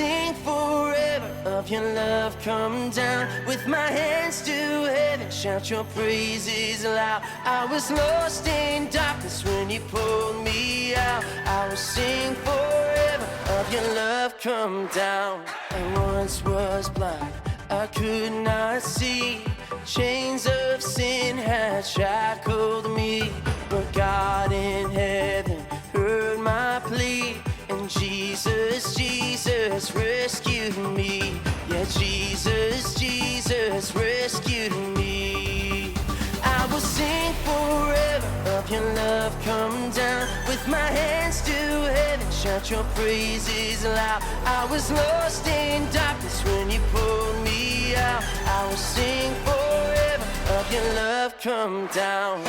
sing forever of your love come down. With my hands to heaven, shout your praises loud. I was lost in darkness when you pulled me out. I will sing forever of your love come down. I once was blind, I could not see. Chains of sin had shackled me, but God in heaven heard my plea, and Jesus, Jesus rescued me. Yeah, Jesus, Jesus rescued me. I will sing forever of your love come down. With my hands to heaven, shout your praises loud. I was lost in darkness when you pulled me out. I will sing forever of your love come down.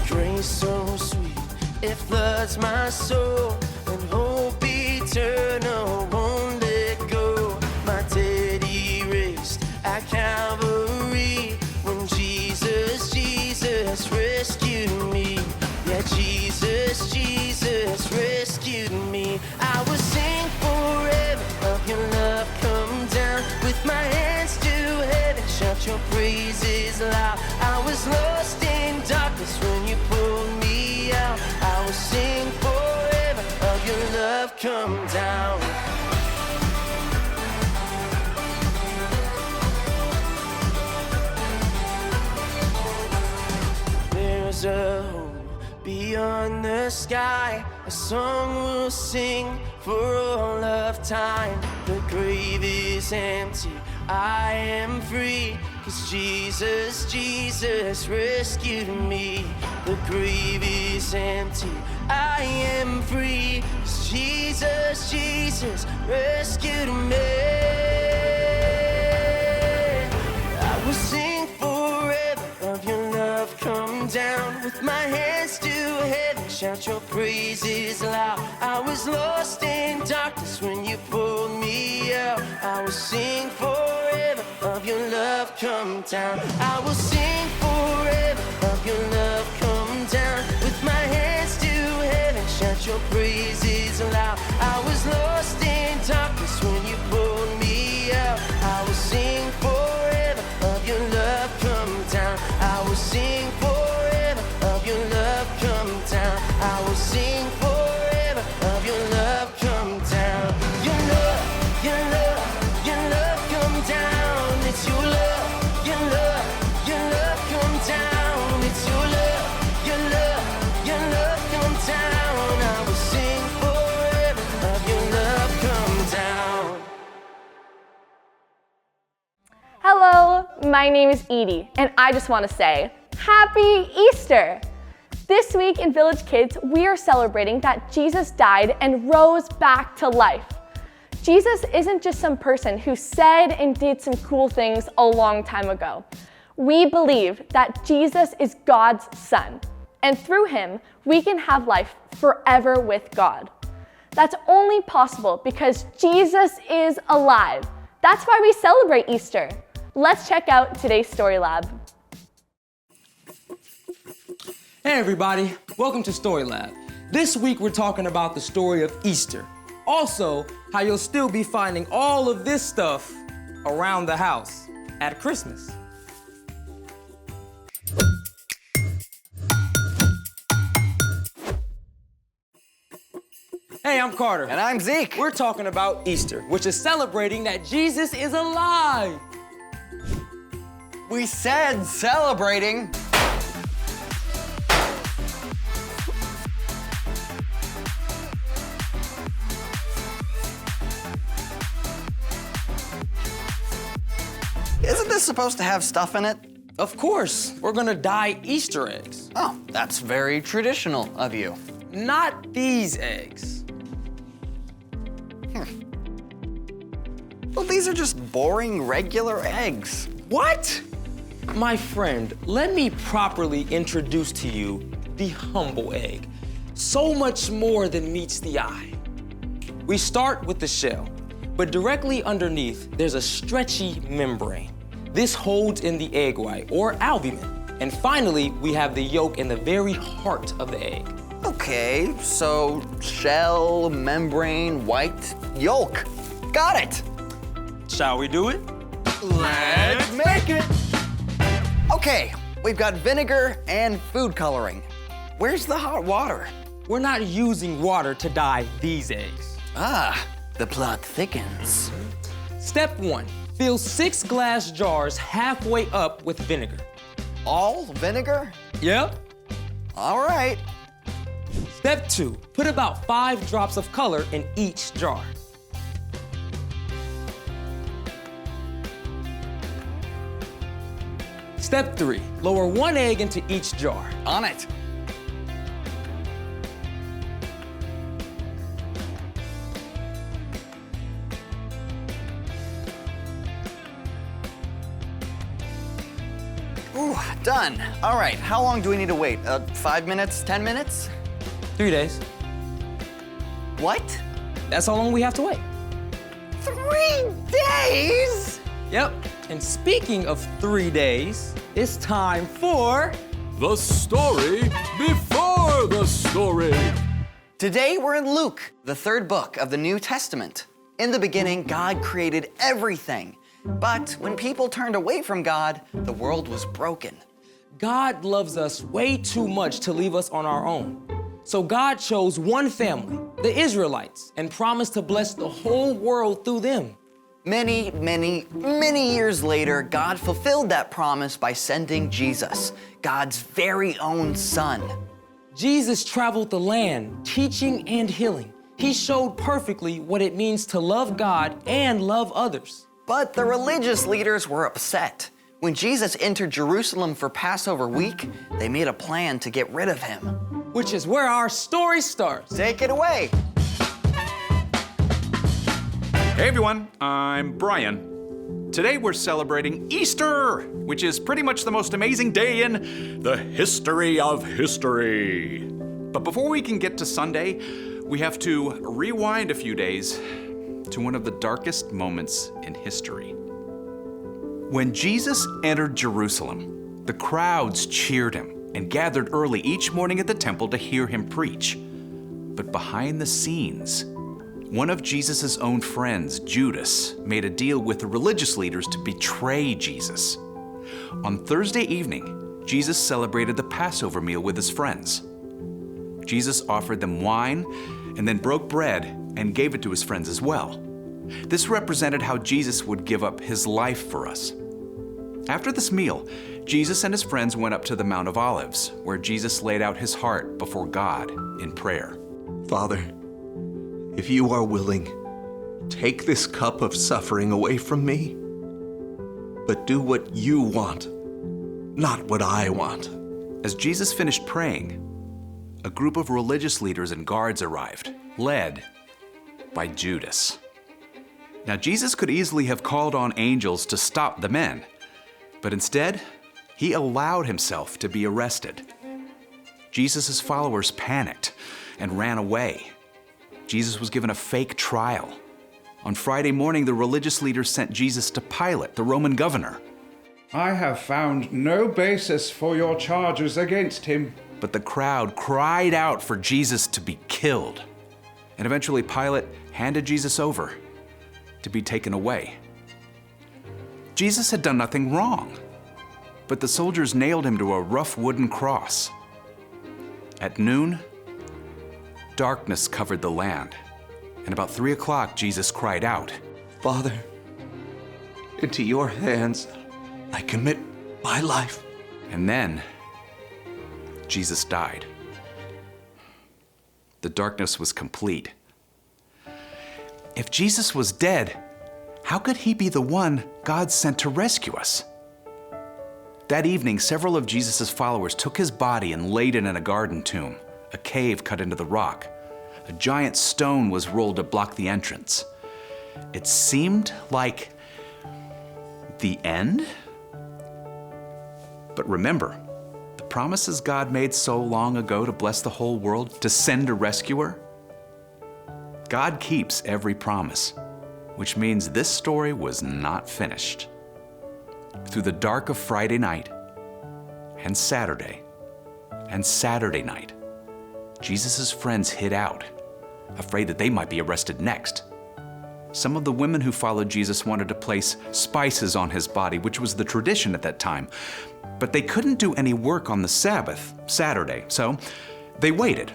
Grace so sweet, it floods my soul, and hope eternal won't let go. My debt erased at Calvary, when Jesus, Jesus rescued me. Yeah, Jesus, Jesus rescued me. I will sing forever of your love come down. With my hands to heaven, shout your praises loud. I was lost in darkness when you pulled me out. I will sing forever of your love come down. There's a hope beyond the sky, a song we'll sing for all of time. The grave is empty, I am free, 'cause Jesus, Jesus rescued me. The grave is empty, I am free, 'cause Jesus, Jesus rescued me. I will sing forever of your love come down. With my hands to heaven, shout your praises loud. I was lost in darkness when you pulled me out. I will sing forever of your love come down. I will sing forever of your love come down. With my hands to heaven, shout your praises loud. I was lost in darkness when you pulled me out. I will sing forever of your love come down. I will sing forever of your love come down. I will sing forever of your love come down. Your love, your love, your love come down. It's your love, your love, your love come down. It's your love, your love, your love come down. I will sing forever of your love come down. Hello, my name is Edie, and I just want to say, Happy Easter! This week in Village Kids, we are celebrating that Jesus died and rose back to life. Jesus isn't just some person who said and did some cool things a long time ago. We believe that Jesus is God's Son, and through him, we can have life forever with God. That's only possible because Jesus is alive. That's why we celebrate Easter. Let's check out today's Story Lab. Hey everybody, welcome to Story Lab. This week we're talking about the story of Easter. Also, how you'll still be finding all of this stuff around the house at Christmas. Hey, I'm Carter. And I'm Zeke. We're talking about Easter, which is celebrating that Jesus is alive. We said celebrating. Isn't this supposed to have stuff in it? Of course, we're gonna dye Easter eggs. Oh, that's very traditional of you. Not these eggs. Well, these are just boring, regular eggs. What? My friend, let me properly introduce to you the humble egg. So much more than meets the eye. We start with the shell, but directly underneath, there's a stretchy membrane. This holds in the egg white, or albumin, And finally, we have the yolk in the very heart of the egg. Okay, so shell, membrane, white, yolk. Got it. Shall we do it? Let's make it. Okay, we've got vinegar and food coloring. Where's the hot water? We're not using water to dye these eggs. Ah, the plot thickens. Step 1, fill 6 glass jars halfway up with vinegar. All vinegar? Yep. All right. Step 2, put about 5 drops of color in each jar. Step 3, lower 1 egg into each jar. On it. Ooh, done. All right, how long do we need to wait? 5 minutes, 10 minutes? 3 days. What? That's how long we have to wait. 3 days? Yep. And speaking of 3 days, it's time for... The story before the story. Today we're in Luke, the 3rd book of the New Testament. In the beginning, God created everything. But when people turned away from God, the world was broken. God loves us way too much to leave us on our own. So God chose one family, the Israelites, and promised to bless the whole world through them. Many, many, many years later, God fulfilled that promise by sending Jesus, God's very own son. Jesus traveled the land, teaching and healing. He showed perfectly what it means to love God and love others. But the religious leaders were upset. When Jesus entered Jerusalem for Passover week, they made a plan to get rid of him. Which is where our story starts. Take it away. Hey everyone, I'm Brian. Today we're celebrating Easter, which is pretty much the most amazing day in the history of history. But before we can get to Sunday, we have to rewind a few days to one of the darkest moments in history. When Jesus entered Jerusalem, the crowds cheered him and gathered early each morning at the temple to hear him preach. But behind the scenes, one of Jesus' own friends, Judas, made a deal with the religious leaders to betray Jesus. On Thursday evening, Jesus celebrated the Passover meal with his friends. Jesus offered them wine and then broke bread and gave it to his friends as well. This represented how Jesus would give up his life for us. After this meal, Jesus and his friends went up to the Mount of Olives, where Jesus laid out his heart before God in prayer. Father, if you are willing, take this cup of suffering away from me, but do what you want, not what I want. As Jesus finished praying, a group of religious leaders and guards arrived, led by Judas. Now, Jesus could easily have called on angels to stop the men, but instead, he allowed himself to be arrested. Jesus' followers panicked and ran away. Jesus was given a fake trial. On Friday morning, the religious leaders sent Jesus to Pilate, the Roman governor. I have found no basis for your charges against him. But the crowd cried out for Jesus to be killed. And eventually Pilate handed Jesus over to be taken away. Jesus had done nothing wrong, but the soldiers nailed him to a rough wooden cross. At noon, darkness covered the land, and about 3 o'clock, Jesus cried out, Father, into your hands I commit my life. And then Jesus died. The darkness was complete. If Jesus was dead, how could he be the one God sent to rescue us? That evening, several of Jesus' followers took his body and laid it in a garden tomb, a cave cut into the rock. A giant stone was rolled to block the entrance. It seemed like the end. But remember, the promises God made so long ago to bless the whole world, to send a rescuer, God keeps every promise, which means this story was not finished. Through the dark of Friday night and Saturday and Saturday night, Jesus' friends hid out, afraid that they might be arrested next. Some of the women who followed Jesus wanted to place spices on his body, which was the tradition at that time. But they couldn't do any work on the Sabbath, Saturday, so they waited.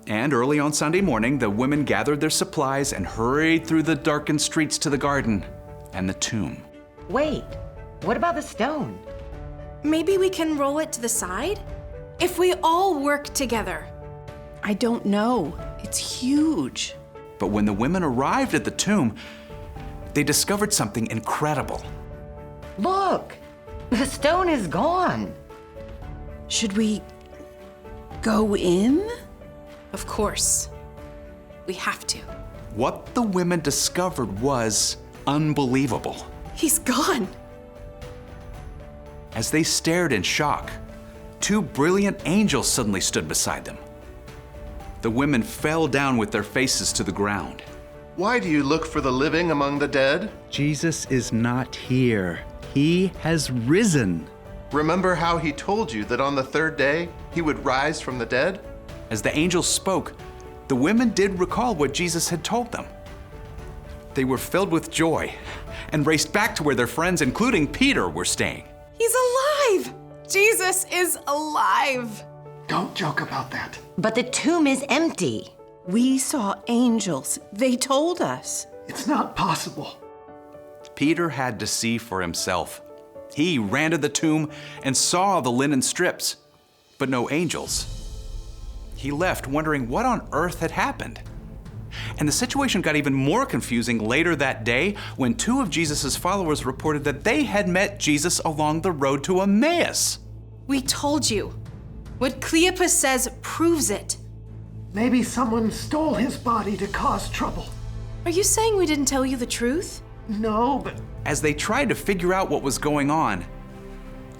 And early on Sunday morning, the women gathered their supplies and hurried through the darkened streets to the garden and the tomb. Wait, what about the stone? Maybe we can roll it to the side? If we all work together. I don't know. It's huge. But when the women arrived at the tomb, they discovered something incredible. Look, the stone is gone. Should we go in? Of course. We have to. What the women discovered was unbelievable. He's gone. As they stared in shock, two brilliant angels suddenly stood beside them. The women fell down with their faces to the ground. Why do you look for the living among the dead? Jesus is not here. He has risen. Remember how he told you that on the third day he would rise from the dead? As the angels spoke, the women did recall what Jesus had told them. They were filled with joy and raced back to where their friends, including Peter, were staying. He's alive! Jesus is alive! Don't joke about that. But the tomb is empty. We saw angels. They told us. It's not possible. Peter had to see for himself. He ran to the tomb and saw the linen strips, but no angels. He left wondering what on earth had happened. And the situation got even more confusing later that day when two of Jesus' followers reported that they had met Jesus along the road to Emmaus. We told you. What Cleopas says proves it. Maybe someone stole his body to cause trouble. Are you saying we didn't tell you the truth? No, but As they tried to figure out what was going on,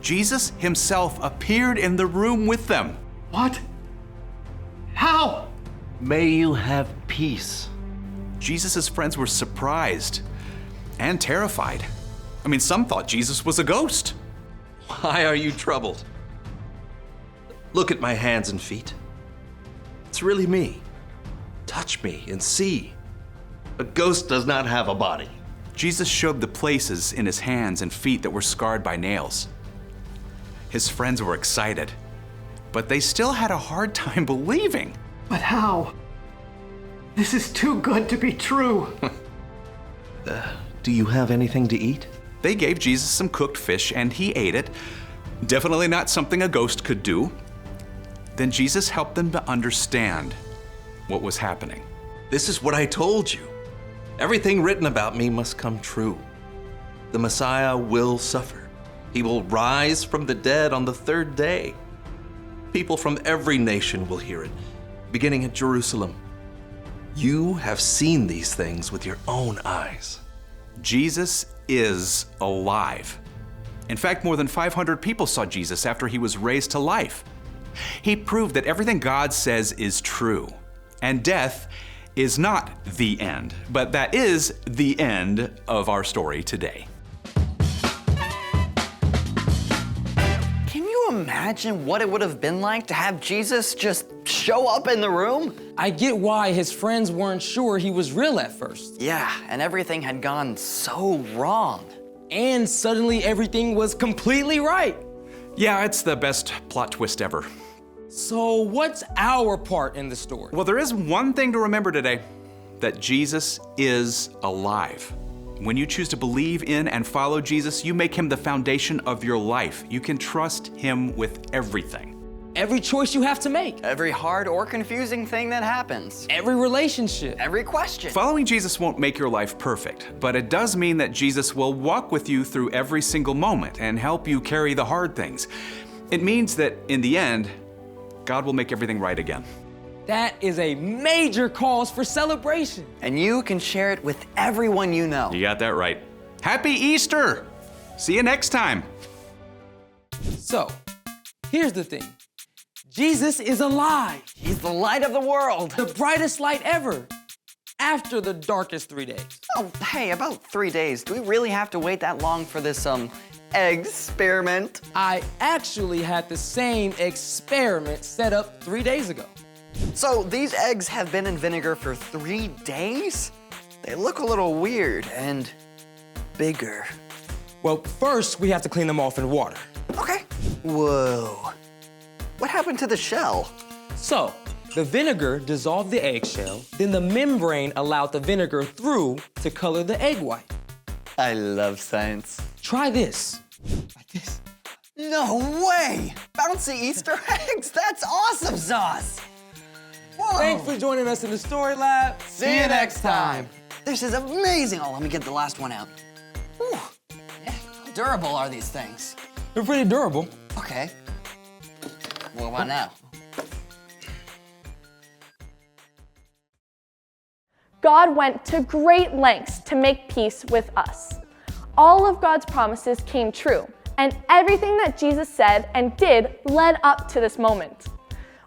Jesus himself appeared in the room with them. what? How? May you have peace. Jesus' friends were surprised and terrified. I mean, some thought Jesus was a ghost. Why are you troubled? Look at my hands and feet. It's really me. Touch me and see. A ghost does not have a body. Jesus showed the places in his hands and feet that were scarred by nails. His friends were excited, but they still had a hard time believing. But how? This is too good to be true. Do you have anything to eat? They gave Jesus some cooked fish and he ate it. Definitely not something a ghost could do. Then Jesus helped them to understand what was happening. This is what I told you. Everything written about me must come true. The Messiah will suffer. He will rise from the dead on the third day. People from every nation will hear it, beginning at Jerusalem. You have seen these things with your own eyes. Jesus is alive. In fact, more than 500 people saw Jesus after he was raised to life. He proved that everything God says is true, and death is not the end, but that is the end of our story today. Can you imagine what it would have been like to have Jesus just show up in the room? I get why his friends weren't sure he was real at first. Yeah, and everything had gone so wrong. And suddenly everything was completely right. Yeah, it's the best plot twist ever. So what's our part in the story? Well, there is one thing to remember today, that Jesus is alive. When you choose to believe in and follow Jesus, you make him the foundation of your life. You can trust him with everything. Every choice you have to make. Every hard or confusing thing that happens. Every relationship. Every question. Following Jesus won't make your life perfect, but it does mean that Jesus will walk with you through every single moment and help you carry the hard things. It means that in the end, God will make everything right again. That is a major cause for celebration. And you can share it with everyone you know. You got that right. Happy Easter! See you next time. So, here's the thing. Jesus is alive. He's the light of the world. The brightest light ever. After the darkest 3 days. Oh, hey, about 3 days. Do we really have to wait that long for this, experiment. I actually had the same experiment set up 3 days ago. So these eggs have been in vinegar for 3 days? They look a little weird and bigger. Well, first we have to clean them off in water. Okay. Whoa. What happened to the shell? So, the vinegar dissolved the eggshell, then the membrane allowed the vinegar through to color the egg white. I love science. Try this. Like this. No way! Bouncy Easter eggs? That's awesome sauce! Whoa. Thanks for joining us in the Story Lab. See you next time. This is amazing. Oh, let me get the last one out. Whew. Yeah, how durable are these things? They're pretty durable. Okay. What about now? God went to great lengths to make peace with us. All of God's promises came true, and everything that Jesus said and did led up to this moment.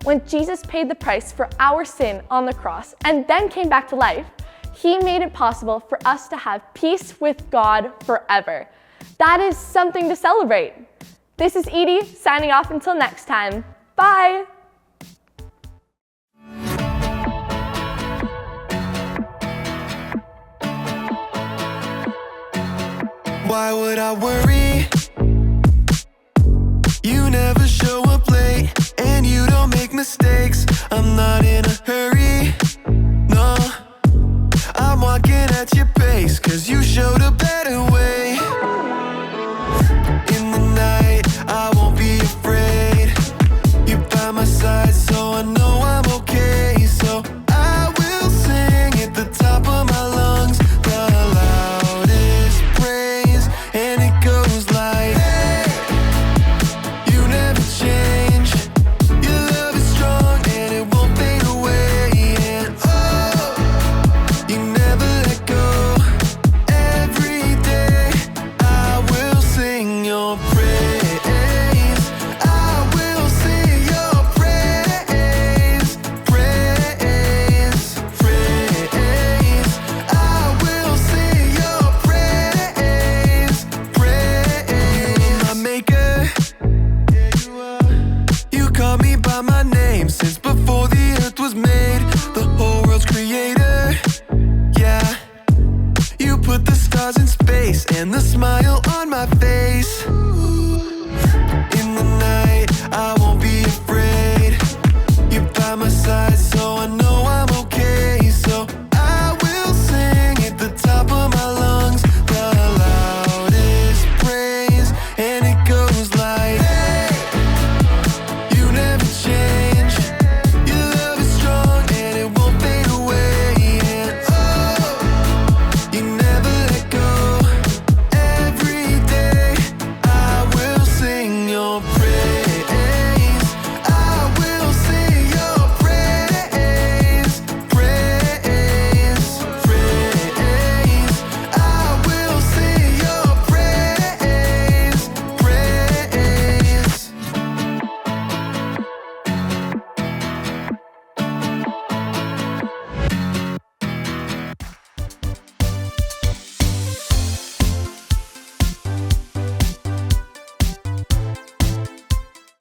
When Jesus paid the price for our sin on the cross and then came back to life, He made it possible for us to have peace with God forever. That is something to celebrate. This is Edie signing off until next time. Bye! Why would I worry? You never show up late, and you don't make mistakes. I'm not in a hurry, no. I'm walking at your pace, 'cause you showed a better way. In the night, I won't be afraid. You're by my side, so I know I'm okay. So I will sing at the top of my lungs, the loudest praise, and it goes like, hey, you never change. Your love is strong and it won't fade away. And oh, you never let go. Every day I will sing your praise. I will sing your praise. Praise, praise. I will sing your praise. Praise. My maker, yeah, you are. You call me by my name since before the earth was made. The whole world's creator, yeah. You put the stars in space and the smile on my face.